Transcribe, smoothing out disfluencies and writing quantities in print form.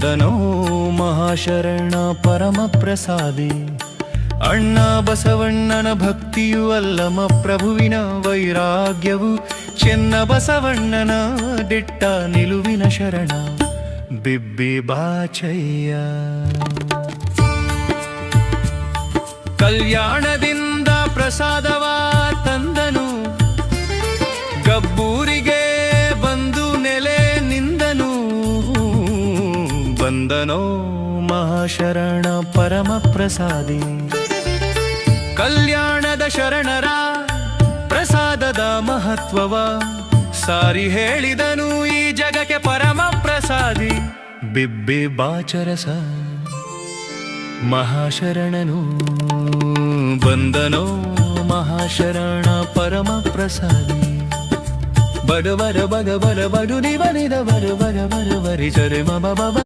ಬಂದನೋ ಮಹಾಶರಣ ಪರಮ ಪ್ರಸಾದಿ. ಅಣ್ಣ ಬಸವಣ್ಣನ ಭಕ್ತಿಯು ಅಲ್ಲಮ ಪ್ರಭುವಿನ ವೈರಾಗ್ಯವು, ಚೆನ್ನ ಬಸವಣ್ಣನ ದಿಟ್ಟ ನಿಲುವಿನ ಶರಣ ಬಿಬ್ಬಿ ಬಾಚಯ್ಯ. ಕಲ್ಯಾಣದಿಂದ ಪ್ರಸಾದವ ತಂದನು, ಗಬ್ಬೂರಿಗೆ ಬಂದು ನೆಲೆ ನಿಂದನು. ಬಂದನೋ ಮಹಾಶರಣ ಪರಮ ಪ್ರಸಾದಿ. ಕಲ್ಯಾಣದ ಶರಣರ ಪ್ರಸಾದದ ಮಹತ್ವವ ಸಾರಿ ಹೇಳಿದನು ಈ ಜಗಕ್ಕೆ ಪರಮ ಪ್ರಸಾದಿ. ಬಿಬ್ಬಿ ಬಾಚರಸ ಮಹಾಶರಣನು, ಬಂದನೋ ಮಹಾಶರಣ ಪರಮ ಪ್ರಸಾದಿ. ಬಡ ಬರ ಬಗ ಬರ ಬಡು ನಿ ಬನಿದ ಬರ ಬರ ಬರ ಬರಿ ಚರೆ ಮ ಬ